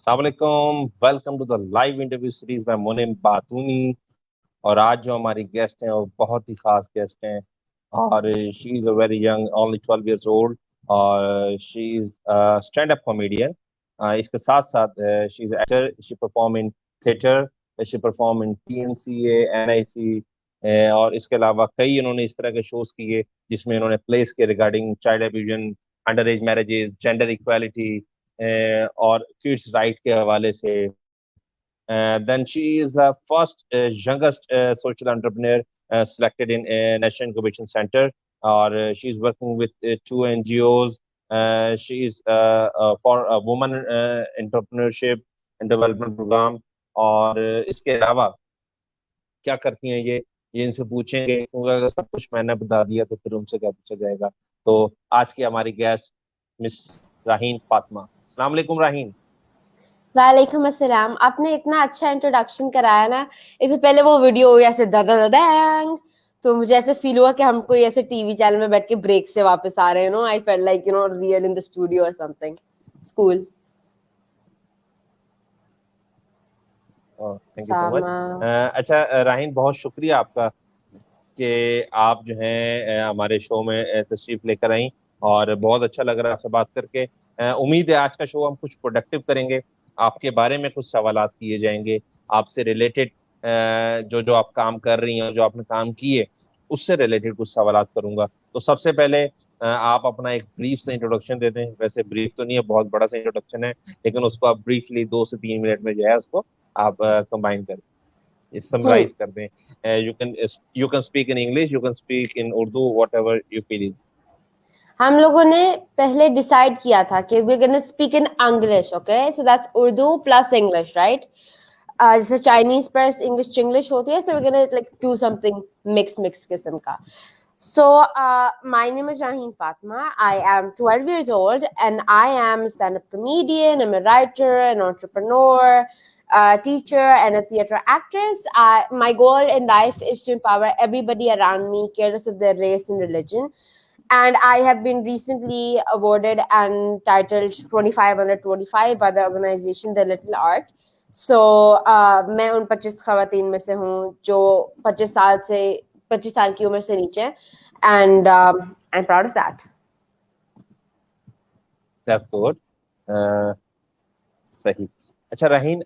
अस्सलामुअलैकुम। Welcome to the live interview series by Muneem बातूनी। और आज जो हमारी गेस्ट हैं वो बहुत ही खास गेस्ट हैं। और she is a very young, only 12 years old. और she is stand up comedian. इसके साथ साथ she is actor, she perform in theatre, she perform in TNCA, NIC। और इसके अलावा कई इन्होंने इस तरह के शोज किए जिसमें इन्होंने प्लेस के regarding child abuse, under age marriages, gender equality और किड्स राइट के हवाले से। Then she is the first youngest social entrepreneur selected in National Incubation Center, or she is working with two NGOs. She is for a woman entrepreneurship and development program. और इसके अलावा क्या करती हैं ये इनसे पूछेंगे, क्योंकि अगर सब कुछ मैंने बता दिया तो फिर उनसे क्या पूछा जाएगा। तो आज की हमारी गेस्ट मिस राहीन फातिमा। अस्सलाम वालेकुम राहीन। वालेकुम अस्सलाम। आपने इतना अच्छा इंट्रोडक्शन कराया ना। इससे पहले वो वीडियो ऐसे दादा दादांग, तो मुझे ऐसे फील हुआ कि हम कोई ऐसे टीवी चैनल में बैठ के ब्रेक से वापस आ रहे हैं। No, I felt like real in the studio और something. School. Thank you so much. Sama. अच्छा राहीन, बहुत शुक्रिया आपका कि आप जो हैं हमारे शो में तशरीफ लेकर आई। और बहुत अच्छा लग रहा है आपसे बात करके। उम्मीद है आज का शो हम कुछ प्रोडक्टिव करेंगे। आपके बारे में कुछ सवालात किए जाएंगे, आपसे रिलेटेड जो जो आप काम कर रही हैं, जो आपने काम किए उससे रिलेटेड कुछ सवालात करूंगा। तो सबसे पहले आप अपना एक ब्रीफ से इंट्रोडक्शन दे दें। वैसे ब्रीफ तो नहीं है, बहुत बड़ा सा इंट्रोडक्शन है, लेकिन उसको आप ब्रीफली 2 से 3 मिनट में जो है उसको आप कंबाइन करें, हम्म। समराइज कर दें। You can speak in English, you can speak in Urdu, whatever you feel is. हम लोगों ने पहले डिसाइड किया था कि we gonna speak in English, okay? So that's Urdu plus English, right? जैसे चाइनीज प्लस इंग्लिश इंग्लिश होती है, so we gonna like do something mix mix किस्म का. So, my name is Raheen Fatma. I am 12 years old and I am a stand-up comedian. I'm a writer, an entrepreneur, a teacher, and a theater actress. My goal in life is to empower everybody around me, regardless of their race and religion. And I have been recently awarded and titled 25 under 25 by the organization The Little Art. So, मैं उन 25 खवातीन में से हूँ जो 25 साल की उम्र से नीचे, and I'm proud of that. That's good. सही। अच्छा रहीन,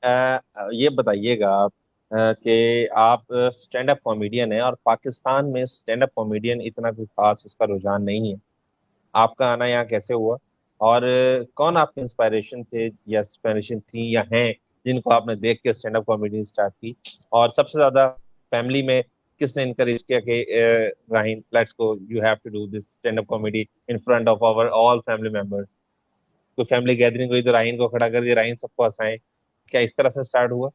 ये बताइएगा आप कि आप स्टैंड अप कॉमेडियन हैं और पाकिस्तान में स्टैंड अप कॉमेडियन इतना कोई खास उसका रुझान नहीं है। आपका आना यहाँ कैसे हुआ? और कौन आपके इंस्पायरेशन थे या इंस्पायरेशन थी या हैं जिनको आपने देख के स्टैंड अप कॉमेडी स्टार्ट की? और सबसे ज्यादा फैमिली में किसने इनकरेज किया कि Raheen, let's go, you have to do this stand up comedy in front of our all family members? कोई फैमिली गैदरिंग हुई तो राहीन को खड़ा कर दिया, राहीन सबको हंसाएं, क्या इस तरह से स्टार्ट हुआ?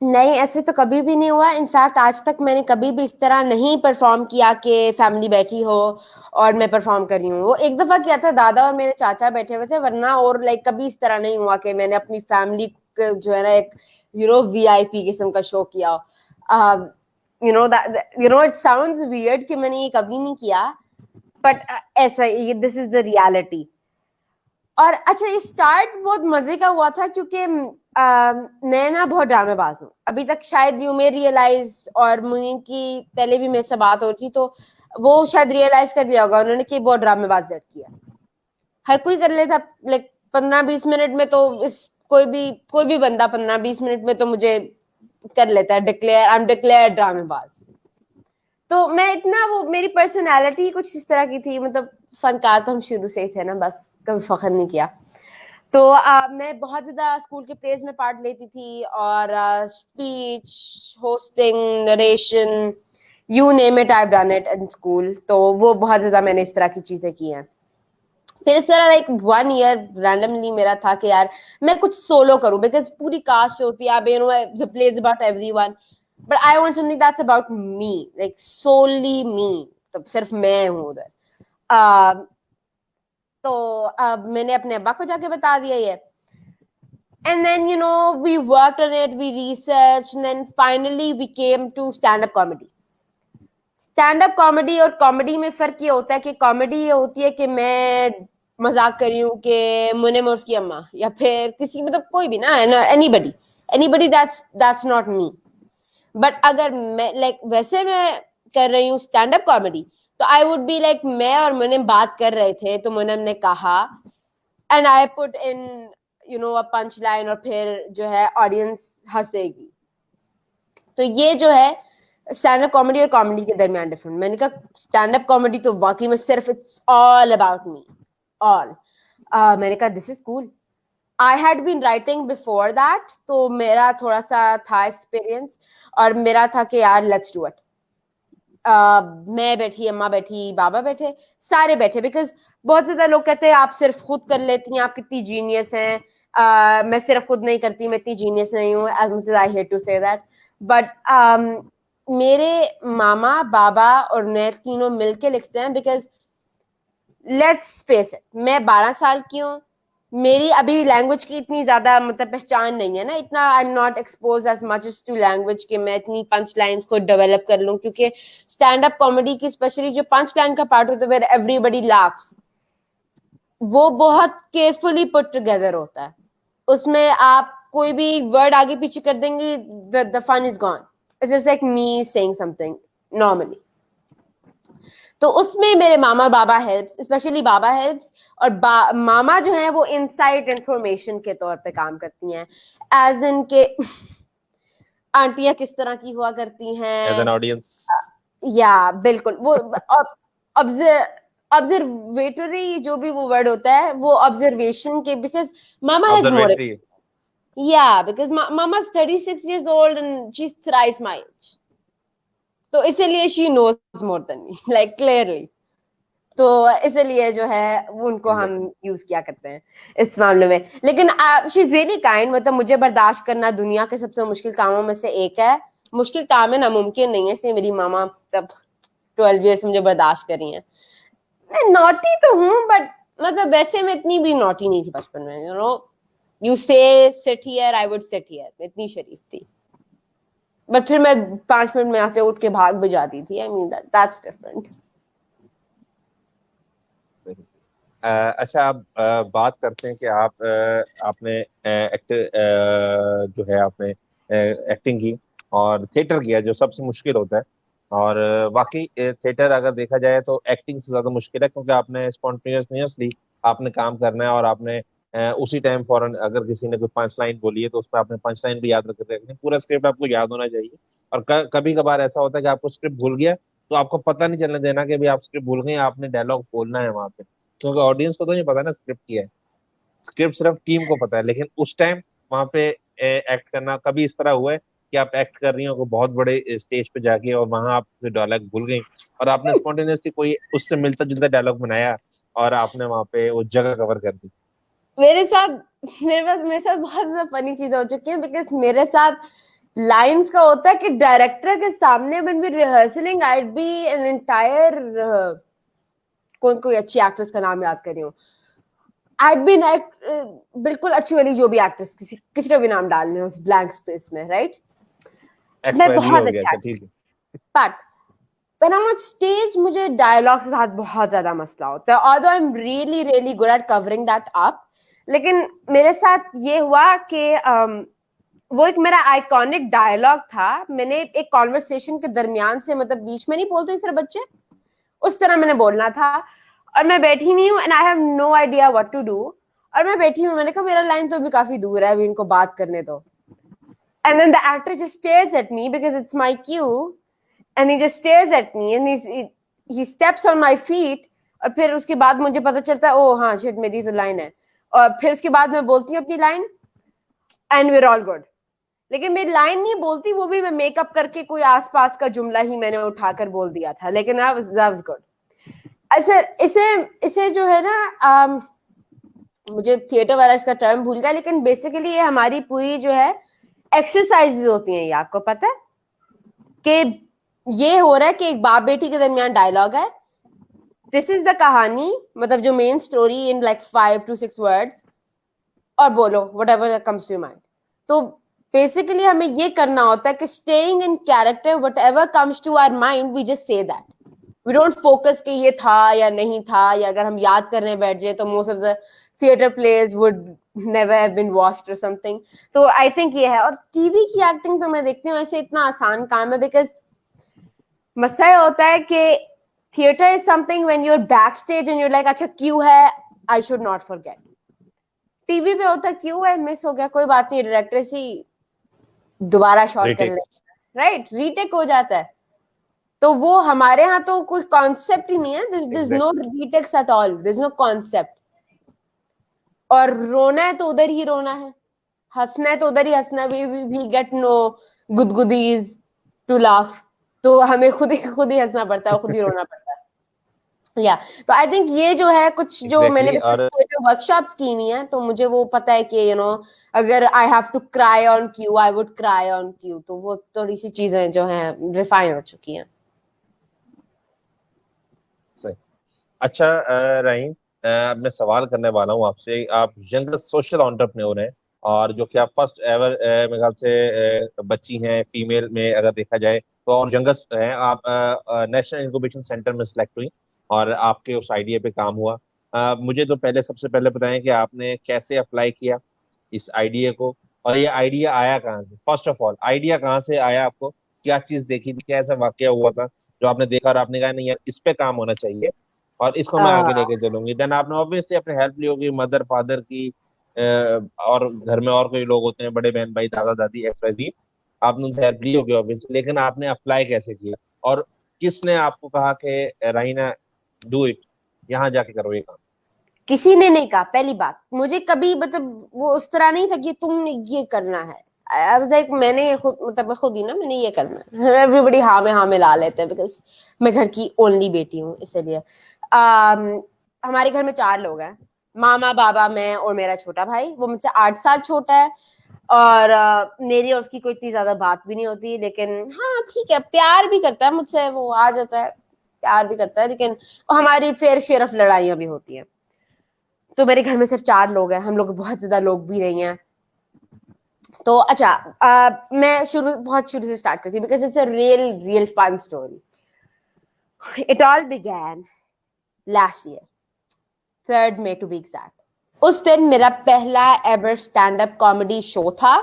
नहीं, ऐसे तो कभी भी नहीं हुआ। इनफैक्ट आज तक मैंने कभी भी इस तरह नहीं परफॉर्म किया कि फैमिली बैठी हो और मैं परफॉर्म कर रही हूँ। वो एक दफा किया था, दादा और मेरे चाचा बैठे हुए थे, वरना और लाइक कभी इस तरह नहीं हुआ कि मैंने अपनी फैमिली जो है ना एक VIP किस्म का शो किया हो। इट साउंड्स वियर्ड कि मैंने ये कभी नहीं किया, बट ऐसा ये दिस इज द रियलिटी। और अच्छा, ये स्टार्ट बहुत मजे का हुआ था क्योंकि मैं ना बहुत ड्रामेबाज हूँ। अभी तक शायद यू मे रियलाइज, और मुनीम की पहले भी मेरे से बात हो रही थी तो वो शायद रियलाइज कर लिया होगा उन्होंने कि बहुत ड्रामेबाज लड़की है। हर कोई कर लेता लाइक 15-20 मिनट में, तो इस कोई भी बंदा 15-20 मिनट में तो मुझे कर लेता है डिक्लेयर, आई एम डिक्लेयर ड्रामेबाज। तो मैं इतना, वो मेरी पर्सनैलिटी कुछ इस तरह की थी, मतलब फनकार तो हम शुरू से ही थे ना, बस कभी फखर नहीं किया। तो मैं बहुत ज्यादा स्कूल के प्लेज में पार्ट लेती थी, और speech, hosting, narration, you name it, I done it in school. तो वो बहुत ज्यादा मैंने इस तरह की चीजें की हैं। फिर इस तरह लाइक 1 ईयर रैंडमली मेरा था कि यार मैं कुछ सोलो करूं, बिकॉज पूरी कास्ट होती है, the plays about everyone, but I want something that's about me, like solely me. तो सिर्फ मैं हूं उधर। तो अब मैंने अपने अब्बा को जाके बता दिया ये, and then we worked on it, we researched, and then finally we came to stand up comedy. Stand up comedy और कॉमेडी में फर्क ये होता है कि कॉमेडी ये होती है कि मैं मजाक कर रही हूँ कि मुनीम और उसकी अम्मा, या फिर किसी, मतलब कोई भी ना, anybody, anybody, that's not me. But अगर मैं लाइक वैसे मैं कर रही हूँ स्टैंड अप कॉमेडी, तो आई वुड बी लाइक, मैं और मुनीम बात कर रहे थे तो मुनीम ने कहा, and I put in a punch line, और फिर जो है ऑडियंस हंसेगी। तो ये जो है स्टैंड अप कॉमेडी और कॉमेडी के दरमियान डिफरेंट। मैंने कहा स्टैंड अप कॉमेडी तो वाकई में सिर्फ it's all about me, all. मैंने कहा this is cool. I had been writing before that, तो मेरा थोड़ा सा था एक्सपीरियंस, और मेरा था कि यार लेट्स डू इट। मैं बैठी, अम्मा बैठी, बाबा बैठे, सारे बैठे, बिकॉज बहुत ज्यादा लोग कहते हैं आप सिर्फ खुद कर लेती हैं, आप कितनी जीनियस हैं। मैं सिर्फ खुद नहीं करती, मैं इतनी जीनियस नहीं हूँ, as much as I hate to say that. But मेरे मामा, बाबा और मैं तीनों मिलके लिखते हैं, बिकॉज लेट्स फेस इट, मैं 12 साल की हूँ, मेरी अभी लैंग्वेज की इतनी ज्यादा मतलब पहचान नहीं है ना, इतना I am not expose as much as to language कि मैं इतनी पंच लाइन्स को डेवलप कर लूं, क्योंकि स्टैंड अप कॉमेडी की स्पेशली जो पंच लाइन का पार्ट होता है वेयर एवरीबडी लाफ्स, वो बहुत केयरफुली पुट टुगेदर होता है। उसमें आप कोई भी वर्ड आगे पीछे कर देंगे, the fun is gone. It's just like me saying something normally. तो उसमें मेरे मामा बाबा हेल्प्स, स्पेशली बाबा हेल्प्स, और मामा जो है वो इनसाइड इंफॉर्मेशन के तौर पे काम करती हैं, एज इन के आंटियां किस तरह की हुआ करती एज एन हैं। ऑडियंस। या बिल्कुल वो ऑब्जर्वेटरी, जो भी वो वर्ड होता है, वो ऑब्जर्वेशन के, बिकॉज मामा हैज मोर, ऑब्जर्वेटरी। या बिकॉज मामा is 36 years old and she's thrice my age, तो इसीलिए she knows more than me, like clearly. तो इसलिए जो है उनको हम एग्जैक्टली। यूज किया करते हैं इस मामले में। लेकिन शी इज रियली काइंड, मतलब मुझे बर्दाश्त करना दुनिया के सबसे मुश्किल कामों में से एक है। मुश्किल काम है, नामुमकिन नहीं है, इसलिए मेरी मामा तब 12 years मुझे बर्दाश्त करी है। मैं नॉटी तो हूँ, बट मतलब वैसे मैं इतनी भी नॉटी नहीं थी बचपन में, यू से sit here, I would sit here, मैं इतनी शरीफ थी। बट फिर मैं 5 मिनट में यहाँ से उठ के भाग भी जाती थी, आई मीन दैट्स डिफरेंट। सही। अच्छा, आप बात करते हैं कि आप आपने एक्टर जो है आपने एक्टिंग की और थिएटर किया, जो सबसे मुश्किल होता है। और वाकई थिएटर अगर देखा जाए तो एक्टिंग से ज्यादा मुश्किल है, क्योंकि आपने स्पॉन्टेनियसली आपने काम करना है, और आपने उसी टाइम फौरन अगर किसी ने कोई पंच लाइन बोली है तो उस पर आपने पंच लाइन भी याद रखते रखनी, पूरा स्क्रिप्ट आपको याद होना चाहिए। और कभी कभार ऐसा होता है कि आपको स्क्रिप्ट भूल गया, तो आपको पता नहीं चलने देना कि भी आप स्क्रिप्ट भूल गए, आपने डायलॉग बोलना है वहां पे, क्योंकि ऑडियंस को तो नहीं पता ना स्क्रिप्ट की है। स्क्रिप्ट सिर्फ टीम को पता है, लेकिन उस टाइम वहां पे एक्ट करना, कभी इस तरह हुआ है कि आप एक्ट कर रही हो को बहुत बड़े स्टेज पे जाके, और वहां आप डायलॉग भूल गई, और आपने स्पॉन्टेनियसली कोई उससे मिलता जुलता डायलॉग बनाया, और आपने वहां पे वो जगह कवर कर दी। मेरे साथ मेरे साथ बहुत ज्यादा फनी चीजें हो चुकी हैं, बिकॉज मेरे साथ लाइंस का होता है कि डायरेक्टर के सामने when we rehearsing, I be an entire, कोई अच्छी एक्ट्रेस का नाम याद कर रही हूँ, आई बीन बिल्कुल अच्छी वाली जो भी एक्ट्रेस, किसी किसी का भी नाम डाल लें उस ब्लैंक स्पेस में, राइट? एक्स मैं वाई जी बहुत हो गया, अच्छा अच्छा एक्टर, ठीक है। But when I am on stage मुझे डायलॉग के साथ बहुत ज्यादा मसला होता है, although I am really really good at covering that up. लेकिन मेरे साथ ये हुआ कि वो एक मेरा आइकॉनिक डायलॉग था, मैंने एक कॉन्वर्सेशन के दरमियान से, मतलब बीच में नहीं बोलते सिर्फ बच्चे, उस तरह मैंने बोलना था। और मैं बैठी नहीं हूँ and I have no idea what to do, और मैं बैठी हूँ, मैंने कहा मेरा लाइन तो अभी काफी दूर है, अभी इनको बात करने दो। And then the actor just stares at me because it's my cue, and he just stares at me and he steps on my feet. और फिर उसके बाद मुझे पता चलता है, ओ हाँ शिट, मेरी तो लाइन है। और फिर उसके बाद मैं बोलती हूँ अपनी line, and we are all good. लेकिन मेरी लाइन नहीं बोलती, वो भी मैं मेकअप करके कोई आसपास का जुमला ही मैंने उठाकर बोल दिया था, लेकिन आई वाज गुड। ऐसे इसे इसे जो है ना, मुझे थिएटर वाला इसका टर्म भूल गया, लेकिन बेसिकली ये हमारी पूरी जो है एक्सरसाइजेज होती हैं, ये आपको पता है कि ये हो रहा है कि एक बाप बेटी के दरमियान डायलॉग है, दिस इज द कहानी, मतलब जो main story in like 5 to 6 words, और बोलो whatever comes to your mind। तो बेसिकली हमें ये करना होता है कि staying in character, whatever comes to our mind we just say that. We don't focus कि ये था या नहीं था, या अगर हम याद करने बैठ जाए तो most of the theatre plays would never have been watched और समथिंग। सो आई थिंक ये है। और टीवी की एक्टिंग तो मैं देखती हूँ ऐसे इतना आसान काम है, बिकॉज मसला ये होता है कि theatre is something when you are backstage and you like अच्छा क्यों है, I should not forget. TV पे होता क्यों है, मिस हो गया, कोई बात नहीं, डायरेक्टर सी दोबारा शॉट कर ले, राइट, रीटेक हो जाता है। तो वो हमारे यहाँ तो कोई कॉन्सेप्ट ही नहीं है, this is no retakes at all, this no concept. और रोना है तो उधर ही रोना है, हंसना है तो उधर ही हंसना, वी गेट नो गुदगुदीज टू लाफ, तो हमें खुद ही हंसना पड़ता है, खुद ही रोना पड़ता है। या तो आई थिंक ये जो है कुछ जो मैंने वर्कशॉप्स की हुई है, तो मुझे वो पता है कि अगर I have to cry on cue, I would cry on cue. तो वो थोड़ी सी चीजें जो हैं रिफाइन हो चुकी हैं। सही। अच्छा रहीम, अब मैं सवाल करने वाला हूँ आपसे। आप यंगेस्ट सोशल एंटरप्रेन्योर हैं, और जो कि आप फर्स्ट एवर मेरे ख्याल से बच्ची हैं फीमेल में अगर देखा जाए तो, और यंगेस्ट हैं आप। नेशनल इंक्यूबेशन सेंटर में सिलेक्ट हुई और आपके उस आइडिया पे काम हुआ। मुझे तो पहले सबसे पहले बताएं कि आपने कैसे अप्लाई किया इस आइडिया को, और ये आइडिया आया कहाँ से? फर्स्ट ऑफ ऑल आइडिया कहाँ से आया आपको? क्या चीज देखी थी, क्या ऐसा वाकया हुआ था जो आपने देखा और आपने कहा नहीं यार इस पे काम होना चाहिए और इसको मैं आगे लेके चलूंगी? देन आपने ऑब्वियसली अपने हेल्प ली होगी मदर फादर की, और घर में और कोई लोग होते हैं, बड़े बहन भाई दादा दादी XYZ, आपने उनसे हेल्प ली होगी ऑब्वियसली। लेकिन आपने अप्लाई कैसे किया, और किसने आपको कहा कि राहीना डू इट, यहाँ जाके करो ये काम? किसी ने नहीं कहा, पहली बात। मुझे कभी मतलब वो उस तरह नहीं था कि तुमने ये करना है। आई वाज लाइक मैंने खुद ही ना मैंने ये करना है। एवरीबॉडी हाँ में ला लेते हैं, बिकॉज मैं घर की ओनली बेटी हूँ, इसलिए। हमारे घर में 4 लोग हैं, मामा बाबा मैं और मेरा छोटा भाई, वो मुझसे 8 साल छोटा है। और मेरी और उसकी कोई इतनी ज्यादा बात भी नहीं होती, लेकिन हाँ ठीक है, प्यार भी करता है मुझसे, वो आ जाता है, प्यार भी करता है, लेकिन हमारी फेयर शेयर ऑफ लड़ाइयां भी होती हैं। तो मेरे घर में सिर्फ 4 लोग हैं, हम लोग बहुत ज्यादा लोग भी नहीं हैं। तो अच्छा, मैं बहुत शुरू से स्टार्ट करती हूँ, because it's a real fun story. It all began last year 3rd May to be exact. उस दिन मेरा पहला ever stand up comedy show था।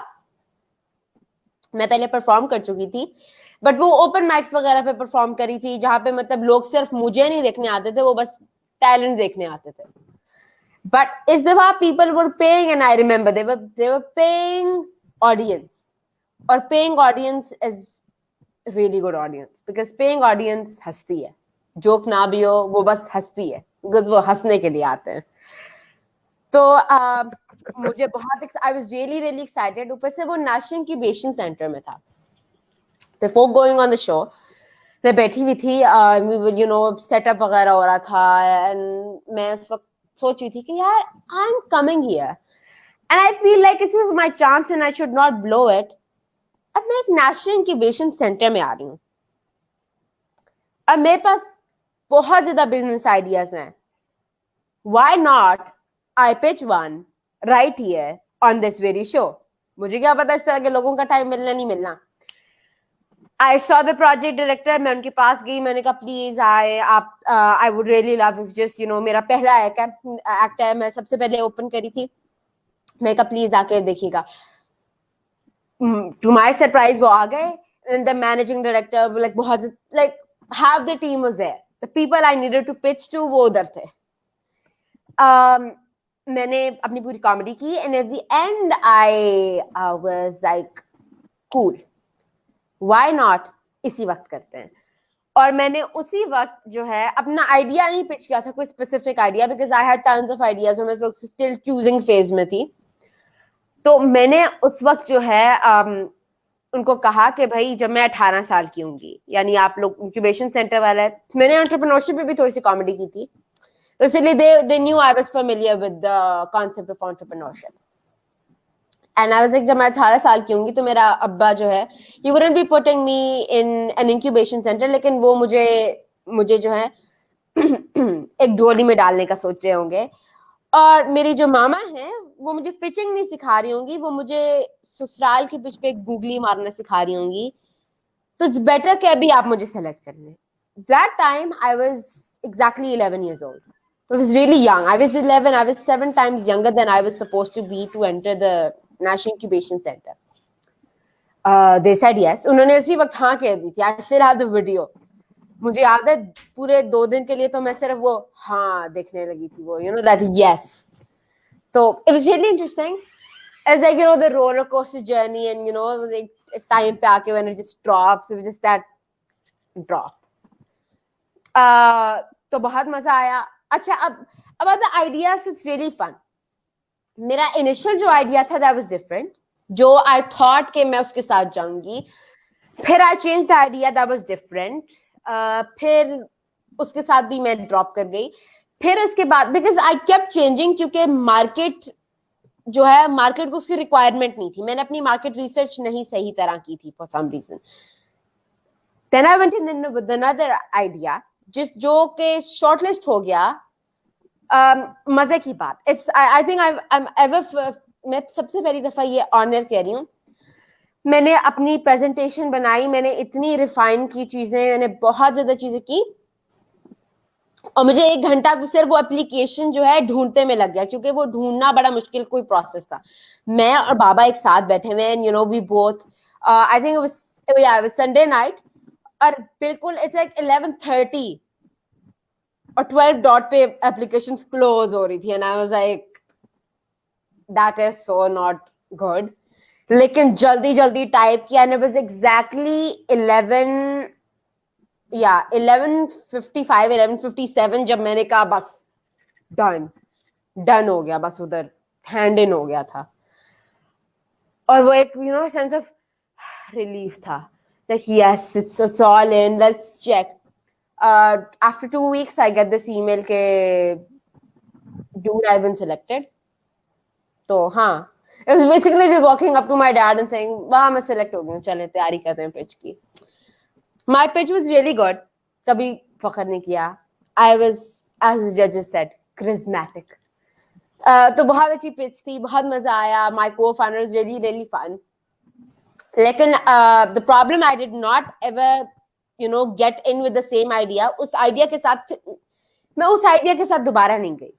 मैं पहले परफॉर्म कर चुकी थी, बट वो ओपन माइक्स वगैरह पे परफॉर्म करी थी, जहां पे मतलब लोग सिर्फ मुझे नहीं देखने आते थे, वो बस टैलेंट देखने आते थे। But इस दफा people were paying, and I remember they were paying audience, और paying audience is really good audience, because paying audience हंसती है, जोक ना भी हो वो बस हंसती है, because वो हंसने के लिए आते हैं। तो मुझे बहुत I was really excited। ऊपर से वो नेशनल इंक्यूबेशन सेंटर में था। Before going on the show, मैं बैठी हुई थी, सेटअप वगैरह हो रहा था, एंड मैं उस वक्त सोच रही थी कि यार I am coming here and I feel like this is my chance and I should not blow it. अब मैं एक नेशनल इंक्यूबेशन सेंटर में आ रही हूँ, अब मेरे पास बहुत ज्यादा बिजनेस आइडियाज हैं। Why not I pitch one right here on this very show. मुझे क्या पता इस तरह के लोगों का टाइम मिलना नहीं मिलना। I saw the project director, मैं उनके पास गई, मैंने कहा please I would really love if just मेरा पहला एक्ट है, मैं सबसे पहले ओपन करी थी, मैं कहा प्लीज आके देखिएगा। टू माय सरप्राइज वो आ गए, and the managing director like बहुत like half the team was there, the people I needed to pitch to वो उधर थे। मैंने अपनी पूरी कॉमेडी की, and at the end I was like cool, Why not इसी वक्त करते हैं। और मैंने उसी वक्त जो है अपना आइडिया नहीं पिच किया था, कोई specific idea, because I had tons of ideas, मैं उस वक्त स्टिल चूजिंग फेज में थी। तो मैंने उस वक्त जो है उनको कहा कि भाई जब मैं 18 साल की होंगी, यानी आप लोग इंक्यूबेशन सेंटर वाला है, मैंने एंटरप्रेन्योरशिप पे भी थोड़ी सी कॉमेडी की थी, तो इसलिए they knew I was familiar with the concept of entrepreneurship. And I was like जब मैं 18 साल की होंगी तो मेरा अब्बा जो है ही wouldn't be putting me in an incubation centre, लेकिन वो मुझे जो है एक डोली में डालने का सोच रहे होंगे। और मेरी जो मामा है वो मुझे पिचिंग नहीं सिखा रही होंगी, वो मुझे ससुराल के पिच पे गूगली मारना सिखा रही होंगी। तो इट्स बेटर कि अभी आप मुझे सेलेक्ट कर लें। that time I was exactly 11 years old. I was really young. I was 11. I was 7 times younger than I was supposed to be to enter the National Incubation Center. They said yes. उन्होंने इसी वक्त हाँ कह दी थी. I still have the video. मुझे याद है पूरे 2 दिन के लिए तो मैं सिर्फ वो हाँ देखने लगी थी वो, you know, that yes. So it was really interesting. It's like, you know, the roller coaster journey, and you know, it was like a time पे आके when it just drops, it was just that drop. तो बहुत मजा आया. अच्छा, अब about the ideas, it's really fun. मेरा initial जो idea था that was different. जो I thought कि मैं उसके साथ जाऊंगी. फिर I changed the idea, that was different. फिर उसके साथ भी मैं drop कर गई. फिर इसके बाद because I kept changing क्योंकि market जो है, market को उसकी requirement नहीं थी. मैंने अपनी market research नहीं सही तरह की थी for some reason. Then I went in with another idea, जिस जो के shortlist हो गया. मजे की बात. It's I think I'm ever मैं सबसे पहली दफा ये ऑनर कह रही हूँ. मैंने अपनी प्रेजेंटेशन बनाई, मैंने इतनी रिफाइन की चीजें, मैंने बहुत ज्यादा चीजें की, और मुझे 1 घंटा तो सिर्फ वो एप्लीकेशन जो है ढूंढते में लग गया, क्योंकि वो ढूंढना बड़ा मुश्किल कोई प्रोसेस था. मैं और बाबा एक साथ बैठे हुए हैं, you know, we both, I think it was Sunday night, और बिल्कुल इट्स लाइक 11:30 और 12 डॉट पे एप्लीकेशन क्लोज हो रही थी, and I was like that is so not good. लेकिन जल्दी जल्दी टाइप किया, एंड इट वाज एग्जैक्टली 11:55 11:57 जब मैंने कहा बस डन हो गया, बस उधर हैंड इन हो गया था. और वो एक, you know, sense of relief था, like yes, it's all in, let's check. After 2 weeks I get this email ke dude, I've been selected. तो हाँ, it was basically just walking up to my dad and saying वाह मैं select हो गई हूँ, चले तैयारी करते हैं pitch की. My pitch was really good, कभी फखर नहीं किया. I was, as the judges said, charismatic. तो बहुत अच्छी pitch थी, बहुत मजा आया. My co-founder was really really fun. लेकिन the problem, I did not ever, you know, get in with the same idea. उस idea के साथ मैं उस idea के साथ दोबारा नहीं गई,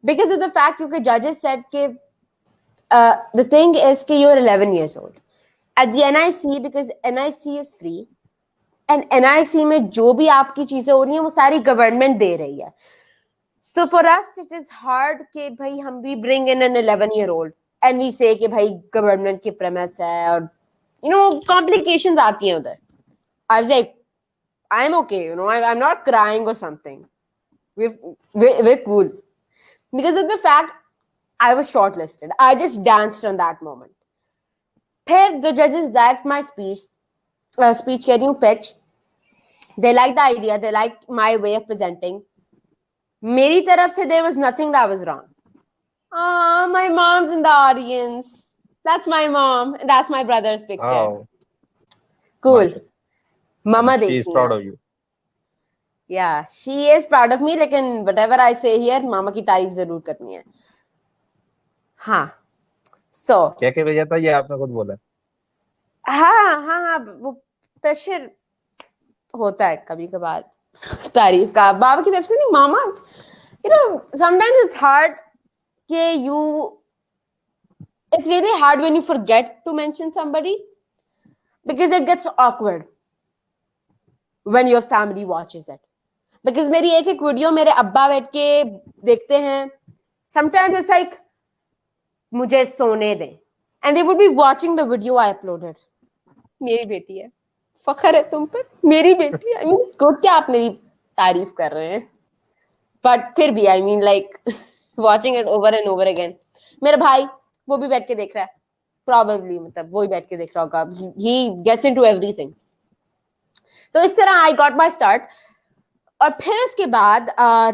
because of the fact क्योंकि judges said कि the thing is कि you're 11 years old at the NIC, because NIC is free, and NIC में जो भी आपकी चीजें हो रही हैं वो सारी गवर्नमेंट दे रही है. So for us it is hard कि भाई हम भी bring in an 11-year-old and we say कि भाई गवर्नमेंट की premise है, और you know complications आती हैं उधर. I was like, I'm okay, you know, I'm not crying or something. We're cool, because of the fact I was shortlisted. I just danced on that moment. Then the judges liked my speech कह रही हूँ, pitch. They liked the idea, they liked my way of presenting. मेरी तरफ से there was nothing that was wrong. My mom's in the audience. That's my mom, and that's my brother's picture. Oh, Cool. Mama she देखी is proud of you. Yeah, she is proud of me, लेकिन whatever I say here, मामा की तारीफ जरूर करनी है. हाँ, so क्या क्या भेजा था, ये आपने खुद बोला. हाँ, वो प्रेशर होता है कभी कभार तारीफ का, बाबा की तरफ से नहीं, मामा. You know, sometimes it's hard कि it's really hard when you forget to mention somebody, because it gets awkward when your family watches it. Because मेरी एक वीडियो मेरे अब्बा बैठ के देखते हैं. Sometimes it's like मुझे सोने दें, and they would be watching the video I uploaded. मेरी बेटी है, फखर है तुम पर, मेरी बेटी. I mean, good कि आप मेरी तारीफ कर रहे हैं, but फिर भी I mean like watching it over and over again. मेरा भाई वो भी बैठ के देख रहा है, probably, मतलब वो ही बैठ के देख रहा होगा. He gets into everything. तो इस तरह I got my start. और फिर इसके बाद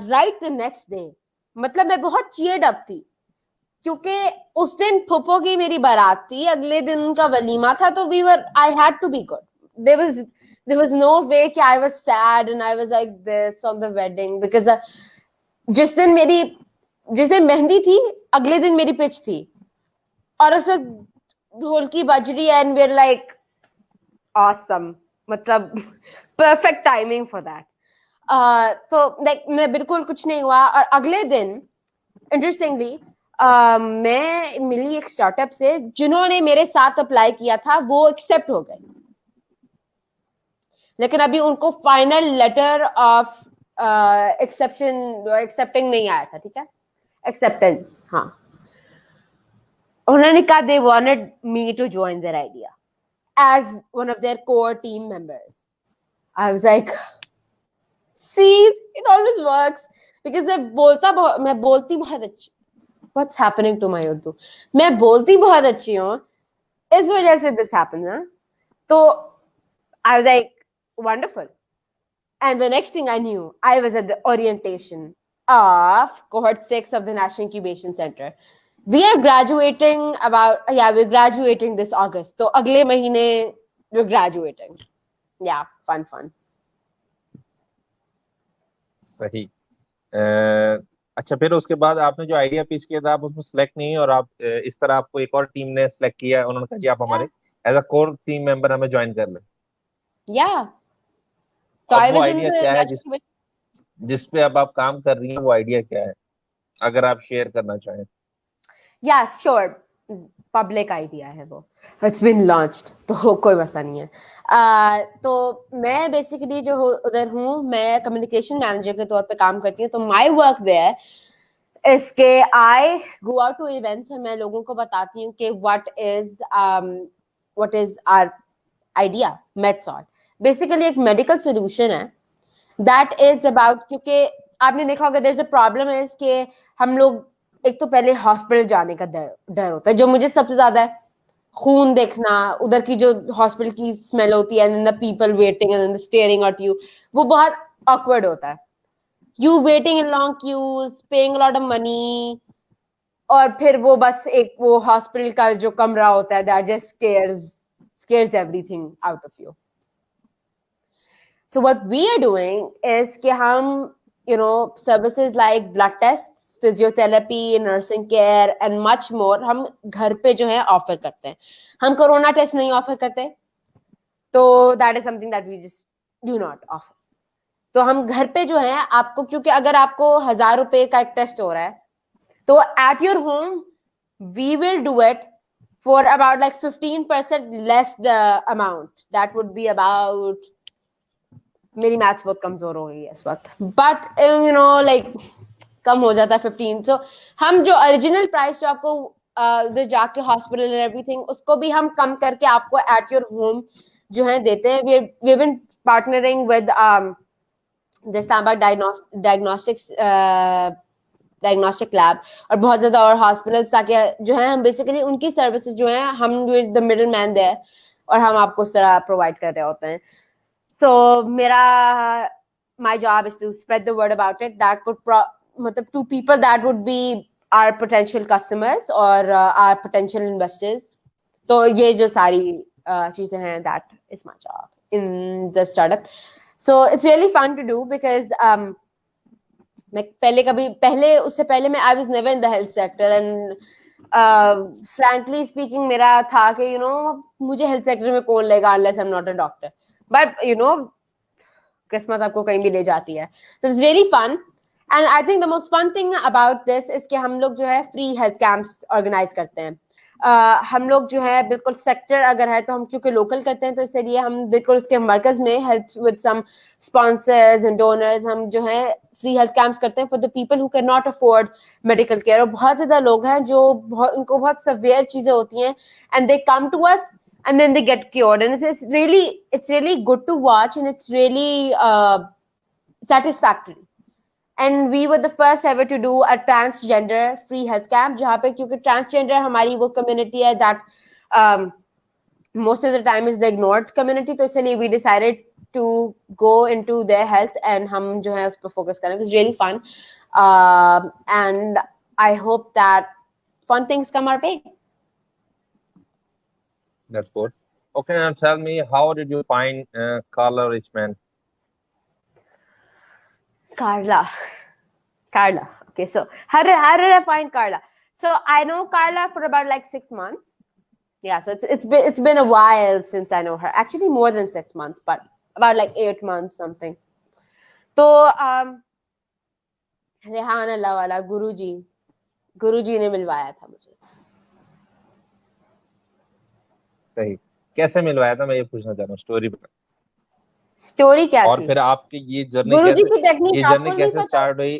right the next day, मतलब मैं बहुत cheered up थी, क्योंकि उस दिन फूफो की मेरी बारात थी, अगले दिन उनका वलीमा था, तो I had to be good. There was no way कि I was sad and I was like this on the wedding, because जिस दिन मेहंदी थी, अगले दिन मेरी पिच थी, और उस वक्त ढोलकी बज रही है, and we're like awesome. मतलब perfect timing for that. तो like मैं बिल्कुल कुछ नहीं हुआ और अगले दिन इंटरेस्टिंगली मैं मिली एक स्टार्टअप से जिन्होंने मेरे साथ अप्लाई किया था, वो एक्सेप्ट हो गए, लेकिन अभी उनको फाइनल लेटर ऑफ एक्सेप्टिंग नहीं आया था, ठीक है, एक्सेप्टेंस, हाँ। उन्होंने कहा they wanted me to join their idea as one of their core team members. I was like, see, it always works because मैं बोलती बहुत अच्छी, what's happening to my Urdu? मैं बोलती बहुत अच्छी हूँ, इस वजह से this happened, ना? तो I was like, wonderful. And the next thing I knew, I was at the orientation of cohort 6 of the National Incubation Center. We're graduating this August. So अगले महीने we're graduating. Yeah, fun. सही। अच्छा, फिर उसके बाद आपने जो idea pitch किया था, आप उसमें सेलेक्ट नहीं, और आप इस तरह आपको एक और टीम ने सेलेक्ट किया, उन्होंने कहा जी आप हमारे as a core team member हमें ज्वाइन कर लें। Yeah. So अब I वो was in आइडिया the क्या है National जिस पे अब आप काम कर रही हैं, वो आइडिया क्या है, अगर आप शेयर करना चाहें? Yeah, sure. पब्लिक आइडिया है वो, इट्स बीन लॉन्च्ड, तो कोई मसला नहीं है। तो मैं बेसिकली जो उधर हूँ, मैं कम्युनिकेशन मैनेजर के तौर पे काम करती हूँ। तो माय वर्क देयर इज के I go out to events और मैं लोगों को बताती हूँ कि what is our idea method. Basically एक मेडिकल सोल्यूशन है दैट इज अबाउट, क्योंकि आपने देखा होगा there is a problem is कि हम लोग एक तो पहले हॉस्पिटल जाने का डर होता है, जो मुझे सबसे ज्यादा है, खून देखना, उधर की जो हॉस्पिटल की स्मेल होती है, and the people waiting and staring at you, वो बहुत ऑकवर्ड होता है। You waiting in long queues, paying lot of money, और फिर वो बस एक वो हॉस्पिटल का जो कमरा होता है that just scares everything out of you. So what we are doing is कि हम services like blood tests, physiotherapy, nursing care and much more हम घर पे जो है ऑफर करते हैं। हम कोरोना टेस्ट नहीं ऑफर करते, तो that is something that we just do not offer. तो हम घर पे जो है आपको, क्योंकि अगर आपको 1000 रुपए का एक टेस्ट हो रहा है, तो at your home we will do it for about like 15% less the amount. That would be about, मेरी मैथ्स बहुत कमजोर हो गई है इस वक्त, बट लाइक कम हो जाता है 15। सो हम जो ओरिजिनल प्राइस जो आपको उधर जाके हॉस्पिटल एंड एवरीथिंग, उसको भी हम कम करके आपको एट योर होम जो है देते हैं। We been partnering with this diagnostic lab और बहुत ज्यादा और हॉस्पिटल्स, ताकि जो है हम बेसिकली उनकी सर्विसेज जो है हम द मिडिल मैन देयर, और हम आपको उस तरह प्रोवाइड कर रहे होते हैं। So my job is to spread the word about it. That could मतलब to people that would be our potential customers or our potential investors. तो ये जो सारी चीजें हैं, that is my job in the startup. So it's really fun to do because मैं उससे पहले मैं I was never in the health sector, and frankly speaking मेरा था कि मुझे health sector में कौन लेगा unless I'm not a doctor. But किस्मत आपको कहीं भी ले जाती है। So it's really fun, and I think the most fun thing about this is कि हम लोग जो है free health camps organize करते हैं। हम लोग जो है बिल्कुल सेक्टर अगर है तो हम क्योंकि लोकल करते हैं, तो इसलिए हम बिल्कुल उसके मरकज में help with some sponsors and donors हम जो है फ्री हेल्थ कैंप्स करते हैं for the people who can not afford medical care. और बहुत ज्यादा लोग हैं जो उनको बहुत सवेयर चीजें होती हैं, and they come to us and then they get cured, and it's really good to watch, and it's really satisfactory. And we were the first ever to do a transgender free health camp, जहाँ पे क्योंकि transgender हमारी वो community है that most of the time is the ignored community, तो इसलिए we decided to go into their health and हम जो है उस पर focus करें. It was really fun, and I hope that fun things come our way. That's good. Okay, now tell me, how did you find Carla Richman? Carla. Okay, so how did I find Carla? So I know Carla for about like 6 months. Yeah, so it's been a while since I know her. Actually, more than 6 months, but about like 8 months something. तो रेहान अल्लाह वाला गुरुजी ने मिलवाया था मुझे. सही. कैसे मिलवाया था, मैं ये पूछना चाह रहा हूँ, स्टोरी बता. स्टोरी क्या और थी? फिर आपकी ये गुरुजी की टेक्निक आपको नहीं पता? स्टार्ट हुई?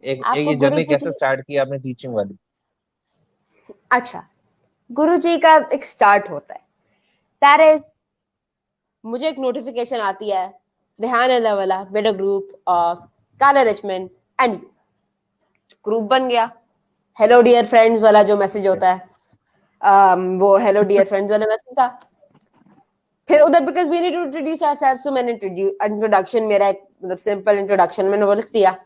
एक आपको ये जर्नी गुरुजी कैसे की? स्टार्ट की आपने टीचिंग वाली? अच्छा, गुरुजी का एक स्टार्ट होता है. दैट इज, मुझे एक नोटिफिकेशन आती है, रेहान अल्लाह वाला मेड अ ग्रुप ऑफ काला रिचमंड एंड यू. ग्रुप बन गया. हेलो डियर फ्रेंड्स वाला जो मैसेज होता है, वो हेलो डियर फ्रेंड्स वाला मैसेज था. फिर उधर because we need to introduce ourselves, so मैंने इंट्रोडक्शन, मेरा एक मतलब सिंपल इंट्रोडक्शन मैंने वो लिख दिया.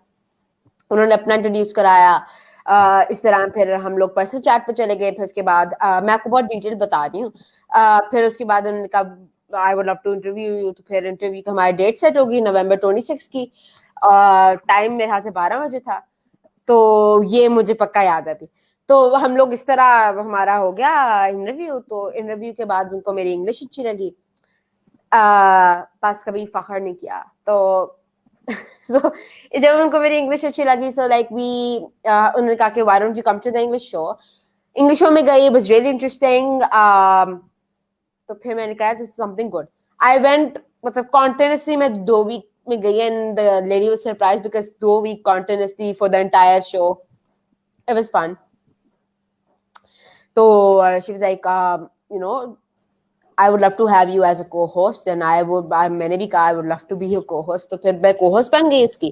उन्होंने अपना इंट्रोड्यूस कराया. इस तरह फिर हम लोग पर्सनल चैट पे चले गए. फिर उसके बाद मैं आपको बहुत डिटेल बता रही हूँ. फिर उसके बाद उन्होंने कहा I would love to interview you. तो फिर इंटरव्यू की हमारी डेट सेट होगी November 26 की. टाइम मेरे हाथ से 12 बजे था. तो ये मुझे पक्का याद है अभी. तो हम लोग इस तरह हमारा हो गया इंटरव्यू. तो इंटरव्यू के बाद उनको मेरी इंग्लिश अच्छी लगी. बस कभी फखर नहीं किया. तो so, जब उनको मेरी इंग्लिश अच्छी लगी, सो लाइक वी उन्होंने कहा कि why don't you come to the English show. English show में गई, इट वाज रियली इंटरेस्टिंग. तो फिर मैंने कहा this is something good. I went, मतलब कॉन्टिन्यूसली मैं 2 वीक में गई and the lady was surprised because 2 week continuously for the entire show. It was fun. तो she was like you know I would love to have you as a co-host, and मैंने भी कहा I would love to be your co-host. तो फिर मैं co-host बन गई इसकी.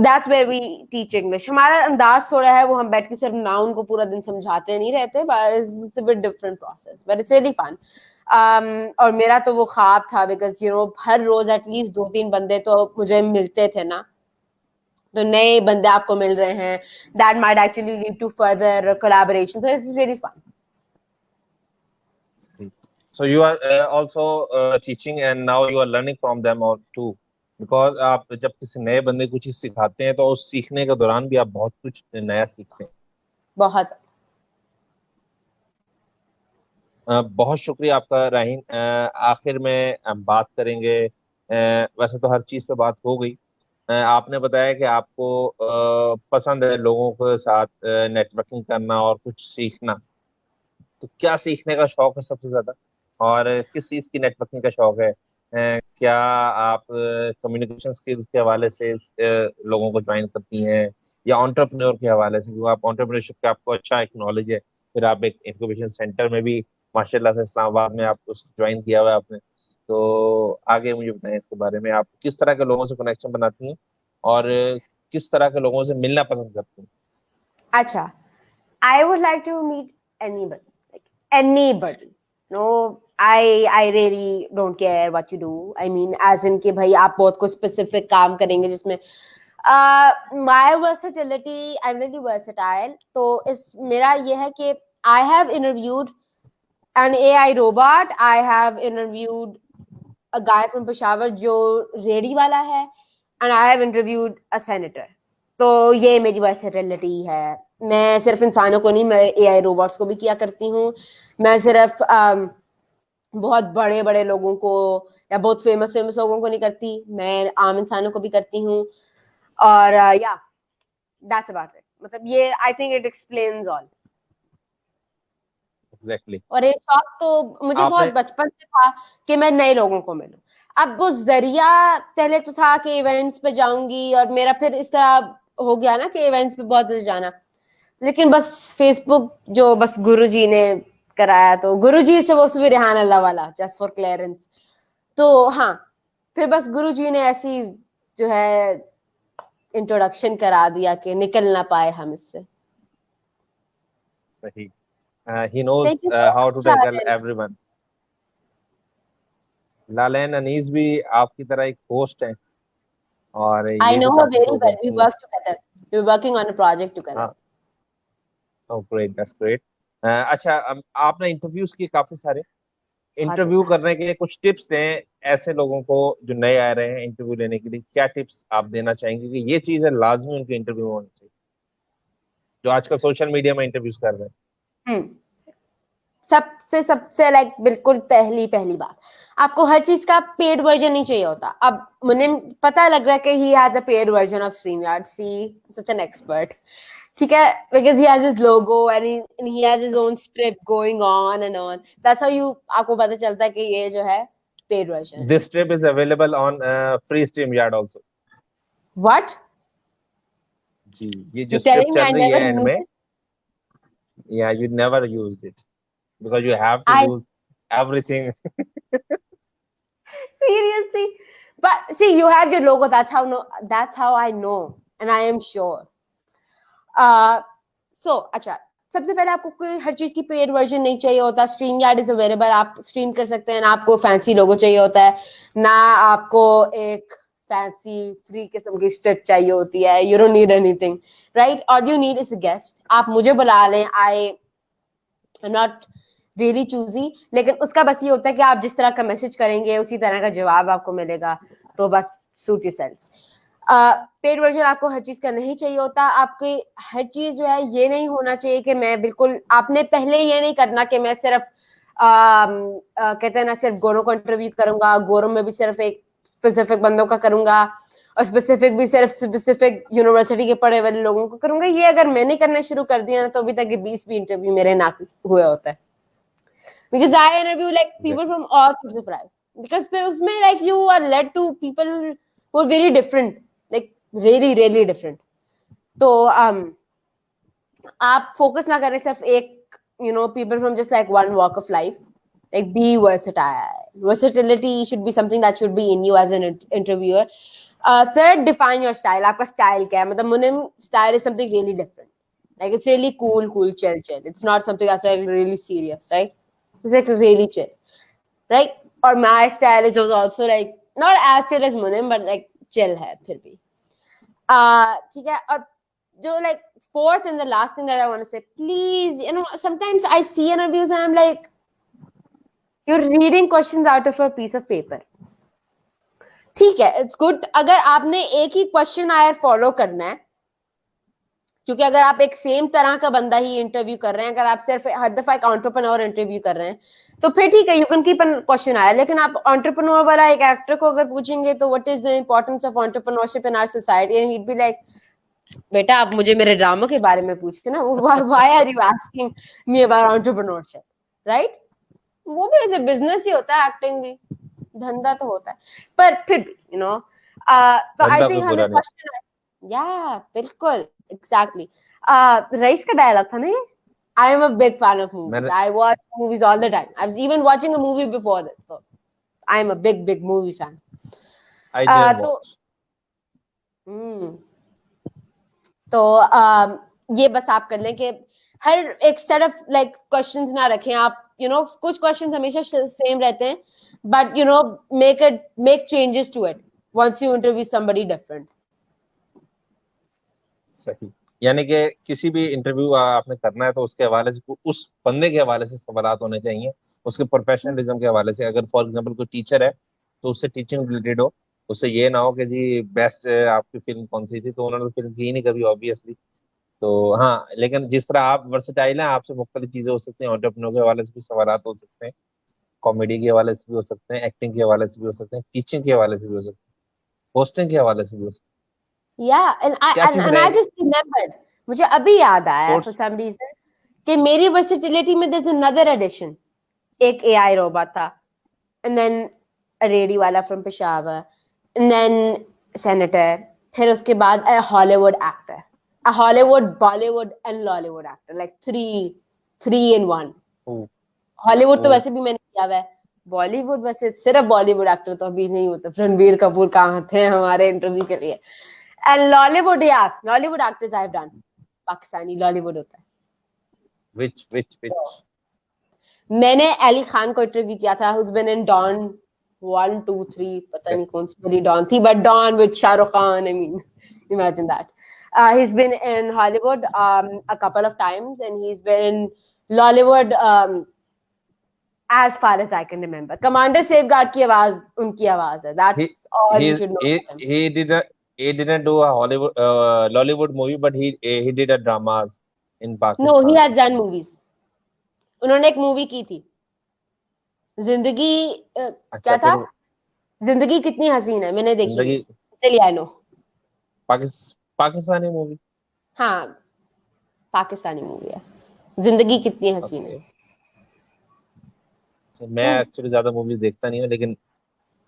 That's where we teach English. हमारा अंदाज थोड़ा है, वो हम बैठ के सिर्फ नाउन को पूरा दिन समझाते नहीं रहते, but it's a bit different process, but it's really fun. और मेरा तो वो ख्वाब था because you know हर रोज एटलीस्ट 2-3 बंदे तो मुझे मिलते थे ना. तो नए बंदे आपको मिल रहे हैं, that might actually lead to further collaboration. So it's really fun. So you are also teaching and now you are learning from them or too, because आप जब किसी नए बंदे को चीज सिखाते हैं तो उस सीखने के दौरान भी आप बहुत कुछ नया सीखते हैं. बहुत. बहुत शुक्रिया आपका राहीन. आखिर में बात करेंगे, वैसे तो हर चीज पे बात हो गई. आपने बताया कि आपको पसंद है लोगों के साथ नेटवर्किंग करना और कुछ सीखना. तो क्या सीखने का शौक है सबसे ज्यादा, और किस चीज की नेटवर्किंग का शौक है? क्या आप कम्युनिकेशन स्किल्स के हवाले से लोगों को ज्वाइन करती हैं, या एंटरप्रेन्योर के हवाले से, क्योंकि आप एंटरप्रेन्योरशिप का आपको अच्छा एक नॉलेज है, फिर आप एक इंक्यूबेशन सेंटर में भी माशाल्लाह से इस्लामाबाद में आप ज्वाइन किया हुआ है आपने. तो आगे मुझे बताएं इसके बारे में, आप किस तरह के लोगों से कनेक्शन बनाती हैं और किस तरह के लोगों से मिलना पसंद करती हैं? अच्छा, I would like to meet anybody, like anybody. No, I really don't care what you do. I mean, as in कि भाई आप बहुत कुछ specific काम करेंगे जिसमें my versatility, I'm really versatile. तो इस मेरा ये है कि I have interviewed an AI robot. I have interviewed a guy from Peshawar जो रेडी वाला है, and I have interviewed a senator. तो ये मेरी वर्सेटिलिटी है. मैं सिर्फ इंसानों को नहीं, मैं एआई रोबोट्स को भी किया करती हूँ. मैं सिर्फ बहुत बड़े बड़े लोगों को या बहुत फेमस लोगों को नहीं करती, मैं आम इंसानों को भी करती हूँ. और या दैट्स अबाउट इट. मतलब ये आई think it explains all. Exactly. और एक शौक तो मुझे बहुत बचपन से था कि मैं नए लोगों को मिलूं. अब वो जरिया पहले तो था कि इवेंट्स पे जाऊंगी, और मेरा फिर इस तरह हो गया ना कि इवेंट्स पे बहुत जाना. लेकिन बस फेसबुक जो बस गुरुजी ने कराया, तो गुरुजी से वो भी रेहान अल्लाह वाला जस्ट फॉर क्लियरेंस. तो हाँ, फिर बस गुरुजी ने ऐसी जो है इंट्रोडक्शन करा दिया कि निकल ना पाए हम इससे. सही. He knows Thank you so how much, to tackle Lalan. everyone. लालन अनीस भी आपकी तरह एक होस्ट है, और I ये भी know her काफी very शो well. We करती हैं. work together. We're working on a project together. हाँ. Oh great, that's great. अच्छा, आपने इंटरव्यूज किए काफी सारे. बहुत इंटरव्यू ज्यादा. करने के लिए कुछ टिप्स दें ऐसे लोगों को जो नए आ रहे हैं इंटरव्यू लेने के लिए. क्या टिप्स आप देना चाहेंगे कि ये चीज है लाजमी उनके इंटरव्यू में होनी चाहिए, जो आजकल सोशल मीडिया में इंटरव्यूज कर रहे हैं? सबसे लाइक बिल्कुल पहली बात, आपको हर चीज का पेड वर्जन नहीं चाहिए होता। अब मुझे पता लग रहा है कि he has a paid version of StreamYard, see such an expert, ठीक है, because he has his logo and he has his own strip going on and on. That's how you आपको पता चलता है कि ये जो है paid version है। This strip is available on free StreamYard also. What? जी, ये जो You strip telling me I चल रही never है end knew में, this? yeah, you never used it because you have to I use everything. seriously, but see, you have your logo. That's how I know, and I am sure. So अच्छा, सबसे पहले आपको कोई हर चीज की paid version नहीं चाहिए होता। StreamYard इज अवेलेबल, आप स्ट्रीम कर सकते हैं ना, आपको फैंसी लोगो चाहिए होता है ना, आपको एक फैंसी फ्री किस्म की स्ट्रिप चाहिए होती है। You don't need anything, right? All you need is a guest. आप मुझे बुला लें, आई नॉट रियली चूजी, लेकिन उसका बस ये होता है कि आप जिस तरह का मैसेज करेंगे उसी तरह का जवाब आपको मिलेगा, तो बस सूट योरसेल्व्स। पेड वर्जन आपको हर चीज का नहीं चाहिए होता। आपकी हर चीज जो है ये नहीं होना चाहिए कि मैं बिल्कुल, आपने पहले ये नहीं करना कि मैं सिर्फ कहते हैं ना, सिर्फ गोरों को इंटरव्यू करूंगा, गोरों में भी सिर्फ एक स्पेसिफिक बंदों का करूंगा और स्पेसिफिक भी सिर्फ स्पेसिफिक यूनिवर्सिटी के पढ़े वाले लोगों को करूंगा। ये अगर मैंने करना शुरू कर दिया ना, तो अभी तक ये 20 भी इंटरव्यू मेरे ना हुए होता है, because I interview like people from all sorts of life, because फिर उसमें like you are led to people who are very different, like really different. तो आप फोकस ना करें सिर्फ एक, people from just like one walk of life, like be versatile. Versatility should be something that should be in you as an interviewer. Third, define your style. आपका style क्या है? मतलब मुनिम style is something really different, like it's really cool, chill. It's not something that's like really serious, right? It's like really chill, right? Or my style is also like not as chill as Munim, but like chill है फिर भी। ठीक है। और जो like fourth and the last thing that I want to say, please, sometimes I see interviews and I'm like, you're reading questions out of a piece of paper. ठीक है, it's good अगर आपने एक ही क्वेश्चन आयर follow करना है, क्योंकि अगर आप एक सेम तरह का बंदा ही इंटरव्यू कर रहे हैं, अगर आप सिर्फ हर दफा एक एंटरप्रेन्योर इंटरव्यू कर रहे हैं, तो फिर ठीक है, you can keep an question आया। लेकिन आप एंटरप्रेन्योर वाला एक एक्टर को अगर पूछेंगे तो what is the importance of entrepreneurship in our society, and he'd be like, बेटा आप मुझे मेरे ड्रामा के बारे में पूछते ना, why are you asking me about entrepreneurship, right? वो भी ऐसे बिजनेस ही होता है, एक्टिंग भी धंधा तो होता है, पर फिर भी तो आई थिंक हमें क्वेश्चन, या बिल्कुल एग्जैक्टली। रईस का डायलॉग था ना, I am a big fan of movies. I watch movies all the time. I was even watching a movie before this, so I am a big movie fan. I didn't watch. तो ये बस आप कर लें कि हर एक set of like questions ना रखें आप, कुछ क्वेश्चंस हमेशा सेम रहते हैं, but make changes to it once you interview somebody different. सही, यानी कि किसी भी इंटरव्यू आपने करना है तो उसके हवाले से, उस बंदे के हवाले से सवाल होने चाहिए, उसके प्रोफेशनलिज्म के हवाले से। अगर फॉर एग्जांपल कोई टीचर है तो उससे टीचिंग रिलेटेड हो, उससे ये ना हो कि जी बेस्ट आपकी फिल्म कौन सी थी, तो उन्होंने फिल्म की ही नहीं कभी ऑब्वियसली। तो हाँ, लेकिन जिस तरह आप वर्सेटाइल हैं, आपसे मुख्तलिफ चीजें हो सकती हैं, एंटरप्रेन्योर के हवाले से भी सवाल हो सकते हैं, कॉमेडी के हवाले से भी हो सकते हैं, एक्टिंग के हवाले से भी हो सकते हैं, टीचिंग के हवाले से भी हो सकते हैं, होस्टिंग के हवाले से भी हो सकते हैं। Yeah, and I just remembered, मुझे अभी याद आया for some reason कि मेरी वर्सेटिलिटी में there's another addition. एक AI रोबोट था, and then a रेडी वाला from Peshawar, and then senator, फिर उसके बाद a Hollywood actor, a Hollywood, Bollywood and Lollywood actor, like three in one. Hollywood तो वैसे भी मैंने किया हुआ है, बॉलीवुड वैसे सिर्फ बॉलीवुड एक्टर तो अभी नहीं होता, रणबीर कपूर कहाँ थे हमारे इंटरव्यू के लिए। And Lollywood, yeah, Lollywood actors I've done. Pakistani Lollywood होता है। Which? मैंने अली खान को इंटरव्यू किया था, who's been in Dawn 1, 2, 3, पता नहीं कौन सी वाली Dawn थी, but Dawn with Shah Rukh Khan, I mean, imagine that. He's been in Hollywood a couple of times, and he's been in Lollywood as far as I can remember. Commander Safeguard की आवाज उनकी आवाज है. That's all you should know. He didn't do a Hollywood Lollywood movie, but he did a dramas in Pakistan. No, he has done movies. उन्होंने एक movie की थी जिंदगी अच्छा क्या था, फिर जिंदगी कितनी हसीन है, मैंने देखी नहीं, जिंदगी इसलिए आई नो। पाकिस्तानी मूवी। हाँ, पाकिस्तानी मूवी है, जिंदगी कितनी हसीन है। ओके। मैं हम्म। एक्चुअली ज्यादा मूवीज देखता नहीं हूँ, लेकिन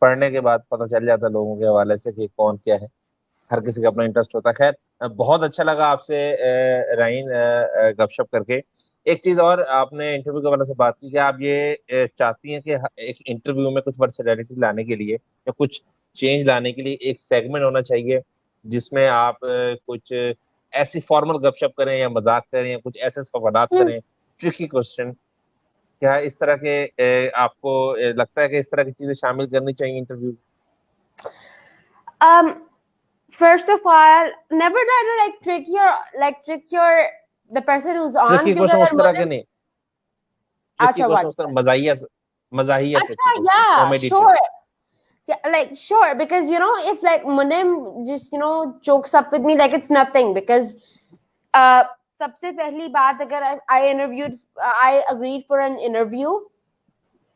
पढ़ने के बाद पता चल जाता है लोगों के हवाले से कि कौन क्या है। हर किसी का अपना इंटरेस्ट होता है। खैर, बहुत अच्छा लगा आपसे राइन गपशप करके। एक चीज और, आपने इंटरव्यू के वाले से बात की कि आप ये चाहती हैं कि एक इंटरव्यू में कुछ वर्सेटैलिटी लाने के लिए या कुछ चेंज लाने के लिए एक सेगमेंट होना चाहिए जिसमें आप कुछ ऐसी फॉर्मल गपशप करें या मजाक करें या कुछ ऐसे सवालात हम्म। करें, ट्रिकी क्वेश्चन। क्या इस तरह के आपको लगता है कि इस तरह की चीजें शामिल करनी चाहिए interview? um first of all, never try to trick your the person who's on, tricky क्योंकि क्वेश्चन उस अगर तरह के मुझे नहीं, ट्रिकी अच्छा क्वेश्चन व्हाट, उस तरह मजाहिया मजाहिया ट्रिकी अच्छा question, yeah comedy trick. sure, yeah, like sure, because if like Munim just jokes up with me like it's nothing, because uh सबसे पहली बात, अगर I agreed for an interview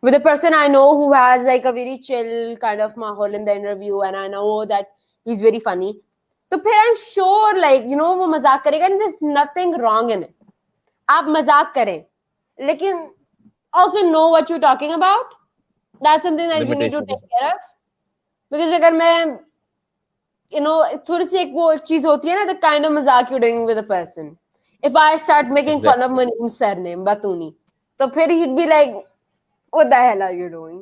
with a person I know who has like a very chill kind of mahol in the interview, and I know that he's very funny, तो फिर I'm sure like वो मजाक करेगा and there's nothing wrong in it. आप मजाक करें, लेकिन also know what you're talking about. That's something that you need to limitation के take साथ। care of. Because अगर मैं थोड़ी सी एक वो चीज होती है ना, the kind of मजाक you're doing with a person. If I start making fun of exactly. Muneem's surname Batuni, तो फिर he'd be like, what the hell are you doing?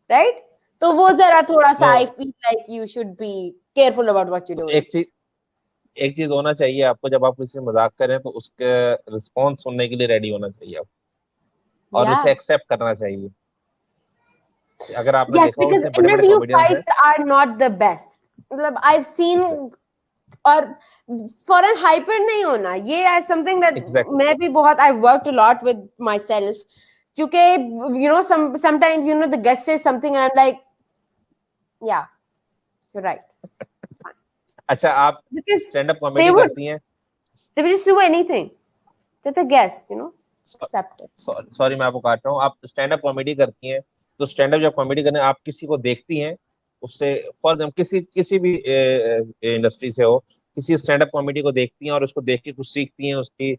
Right? तो वो जरा थोड़ा सा no, I feel like you should be careful about what you're doing. एक चीज होना चाहिए आपको, जब आप किसी से मजाक करें तो उसके रिस्पॉन्स सुनने के लिए रेडी होना चाहिए आप, और उसे Yeah. एक्सेप्ट करना चाहिए। अगर आपने Yes, देखा हो, because इतने बड़े बड़े interview कॉमेडियंस हैं। fights are not the best. मतलब I've एग्जैक्ट seen, और फॉरन हाइपर नहीं होना, ये समथिंग दैट एग्जैक्टली। मैं भी बहुत I worked a lot with myself, क्योंकि sometimes the guest say something and I am like yeah you right, अच्छा, आप because stand up they comedy would करती हैं? they would just do anything that the guest accept it. Sorry, मैं आपको काट रहा हूँ। आप स्टैंड अप कॉमेडी करती हैं, तो स्टैंड अप जब कॉमेडी करने आप किसी को देखती हैं, उससे फॉर एग्जाम्पल किसी किसी भी इंडस्ट्री से हो, किसी स्टैंड अप कॉमेडी को देखती हैं और उसको देख के कुछ सीखती हैं, उसकी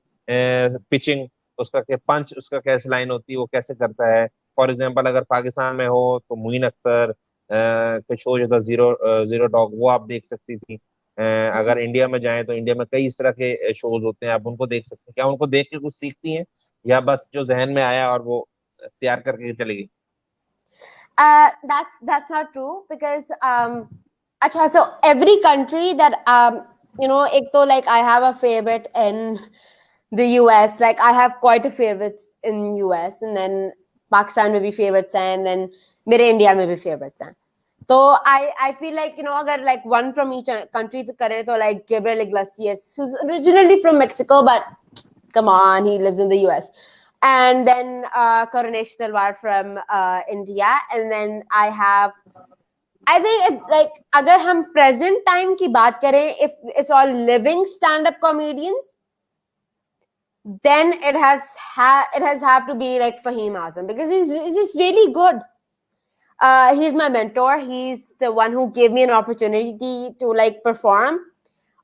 पिचिंग, उसका क्या पंच, उसका कैसे लाइन होती है, वो कैसे करता है। फॉर एग्जाम्पल अगर पाकिस्तान में हो तो मुइन अख्तर का शो जो था, जीरो जीरो टॉक, वो आप देख सकती थी। अगर इंडिया में जाएं तो इंडिया में कई इस तरह के शोज होते हैं, आप उनको देख सकते हैं। क्या उनको देख के कुछ सीखती हैं, या बस जो जहन में आया और वो तैयार करके चली गई? That's not true, because अच्छा, so every country that एक तो like I have a favorite in the US, like I have quite a favorites in US, and then Pakistan में भी favorites हैं, and then मेरे इंडिया में भी favorites हैं. तो I feel like अगर like one from each country तो करे तो like Gabriel Iglesias, who's originally from Mexico, but come on, he lives in the US. And then Karunesh Talwar from India, and then I think like अगर हम present time की बात करें, if it's all living stand-up comedians, then it has have to be like Fahim Azam, because he's really good. He's my mentor. He's the one who gave me an opportunity to like perform.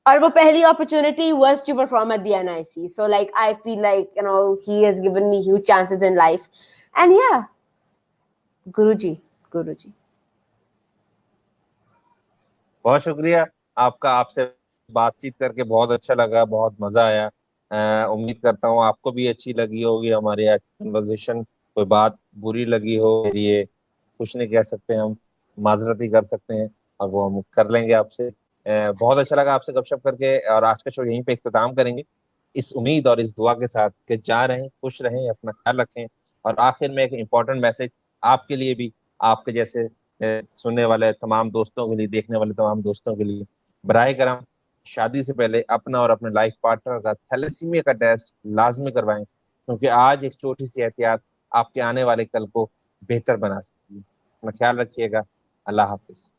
और वो पहली opportunity was to perform at the NIC. So like I feel like he has given me huge chances in life. And yeah, Guruji. बहुत शुक्रिया आपका। आपसे बातचीत करके बहुत अच्छा लगा, बहुत मजा आया। उम्मीद करता हूँ आपको भी अच्छी लगी होगी हमारी आज कन्वर्सेशन। कोई बात बुरी लगी हो, ये कुछ नहीं कह सकते हम, माजरत ही कर सकते हैं, और वो हम कर लेंगे आपसे। बहुत अच्छा लगा आपसे गपशप करके, और आज का शो यहीं पे इख्तिताम करेंगे, इस उम्मीद और इस दुआ के साथ कि जा रहें, खुश रहें, अपना ख्याल रखें। और आखिर में एक इम्पोर्टेंट मैसेज आपके लिए भी, आपके जैसे सुनने वाले तमाम दोस्तों के लिए, देखने वाले तमाम दोस्तों के लिए, बराए करम शादी से पहले अपना और अपने लाइफ पार्टनर का थैलेसीमिया का टेस्ट लाजमी करवाएं, क्योंकि आज एक छोटी सी एहतियात आपके आने वाले कल को बेहतर बना सकती है। अपना ख्याल रखिएगा। अल्लाह हाफिज।